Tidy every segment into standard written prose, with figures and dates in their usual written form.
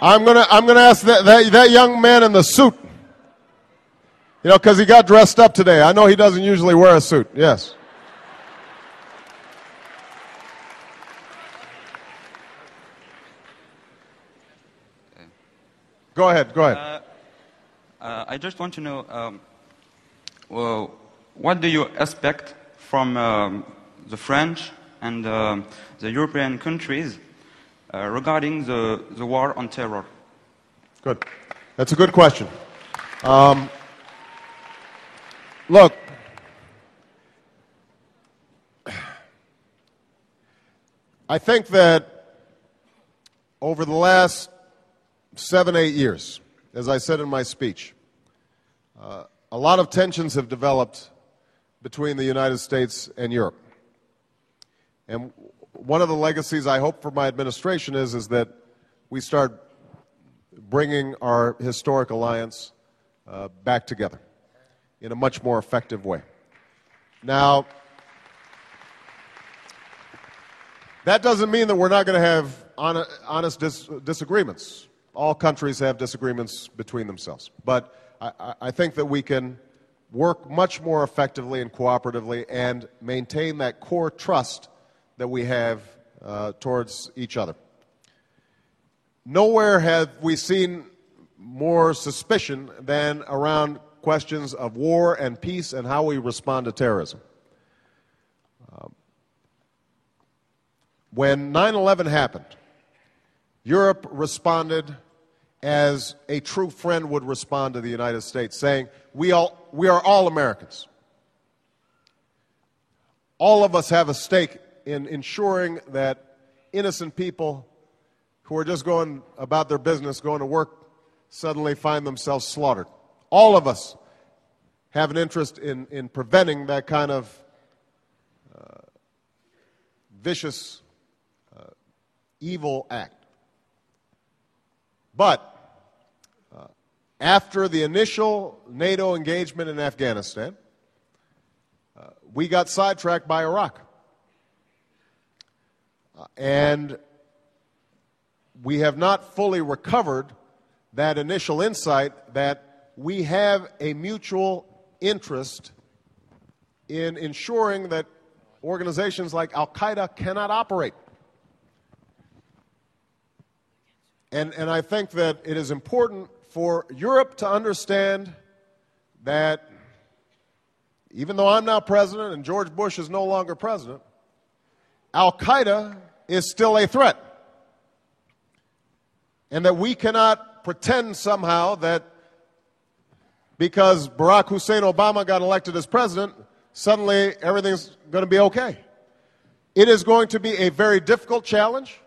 I'm gonna ask that young man in the suit. You know, because he got dressed up today. I know he doesn't usually wear a suit. Yes. Go ahead. I just want to know, well, what do you expect from the French and the European countries regarding the war on terror? Good. That's a good question. Look, I think that over the last 7-8 years, as I said in my speech, a lot of tensions have developed between the United States and Europe. And one of the legacies I hope for my administration is that we start bringing our historic alliance back together in a much more effective way. Now, that doesn't mean that we're not going to have honest disagreements. All countries have disagreements between themselves. But I think that we can work much more effectively and cooperatively and maintain that core trust that we have towards each other. Nowhere have we seen more suspicion than around questions of war and peace and how we respond to terrorism. When 9/11 happened, Europe responded as a true friend would respond to the United States, saying, we are all Americans. All of us have a stake in ensuring that innocent people who are just going about their business, going to work, suddenly find themselves slaughtered. All of us have an interest in preventing that kind of vicious, evil act. But after the initial NATO engagement in Afghanistan, we got sidetracked by Iraq. And we have not fully recovered that initial insight that we have a mutual interest in ensuring that organizations like Al-Qaeda cannot operate. And I think that it is important for Europe to understand that even though I'm now president and George Bush is no longer president, Al-Qaeda is still a threat. And that we cannot pretend somehow that because Barack Hussein Obama got elected as president, suddenly everything's going to be okay. It is going to be a very difficult challenge.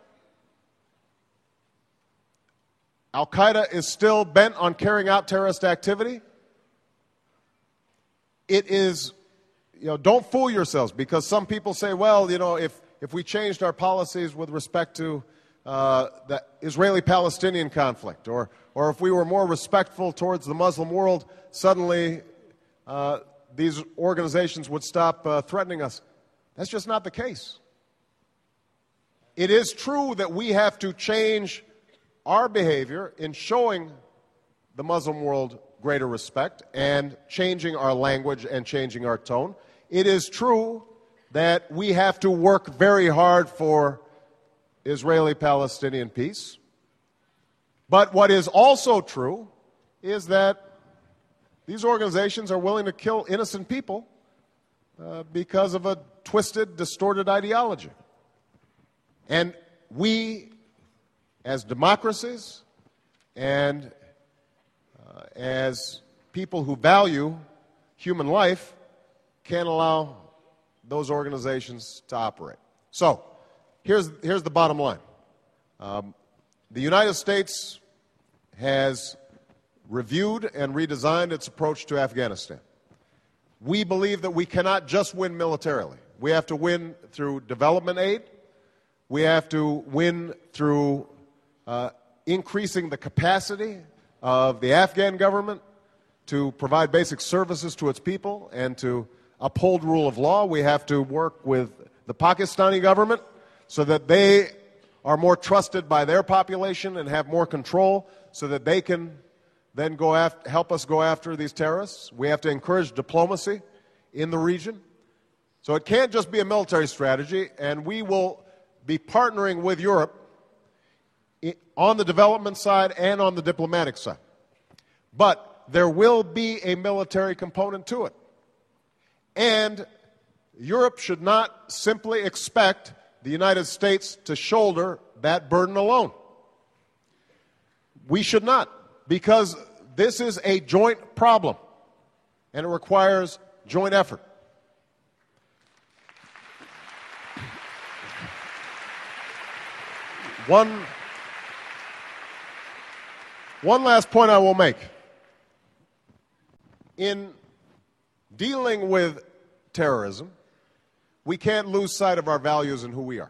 Al-Qaeda is still bent on carrying out terrorist activity. It is, don't fool yourselves, because some people say, well, if we changed our policies with respect to the Israeli-Palestinian conflict, or if we were more respectful towards the Muslim world, suddenly these organizations would stop threatening us. That's just not the case. It is true that we have to change our behavior in showing the Muslim world greater respect and changing our language and changing our tone. It is true that we have to work very hard for Israeli-Palestinian peace. But what is also true is that these organizations are willing to kill innocent people because of a twisted, distorted ideology. And we, as democracies and as people who value human life, can't allow those organizations to operate. So, here's the bottom line. The United States has reviewed and redesigned its approach to Afghanistan. We believe that we cannot just win militarily. We have to win through development aid. We have to win through increasing the capacity of the Afghan government to provide basic services to its people and to uphold rule of law. We have to work with the Pakistani government so that they are more trusted by their population and have more control so that they can then help us go after these terrorists. We have to encourage diplomacy in the region. So it can't just be a military strategy, and we will be partnering with Europe on the development side and on the diplomatic side. But there will be a military component to it. And Europe should not simply expect the United States to shoulder that burden alone. We should not, because this is a joint problem, and it requires joint effort. One last point I will make. In dealing with terrorism, we can't lose sight of our values and who we are.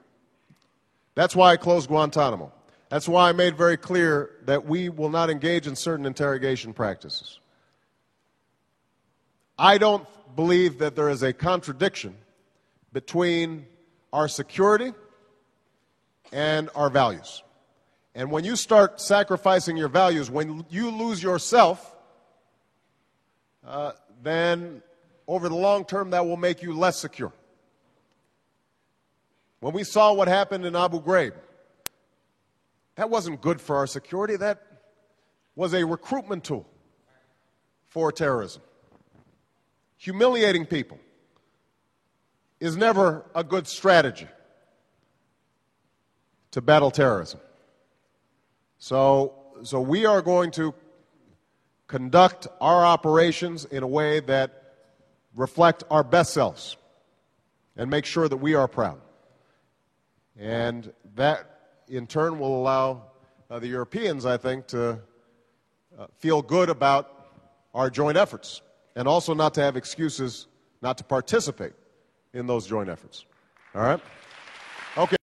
That's why I closed Guantanamo. That's why I made very clear that we will not engage in certain interrogation practices. I don't believe that there is a contradiction between our security and our values. And when you start sacrificing your values, when you lose yourself, then over the long term that will make you less secure. When we saw what happened in Abu Ghraib, that wasn't good for our security. That was a recruitment tool for terrorism. Humiliating people is never a good strategy to battle terrorism. So we are going to conduct our operations in a way that reflect our best selves and make sure that we are proud. And that, in turn, will allow the Europeans, I think, to feel good about our joint efforts and also not to have excuses not to participate in those joint efforts. All right? Okay.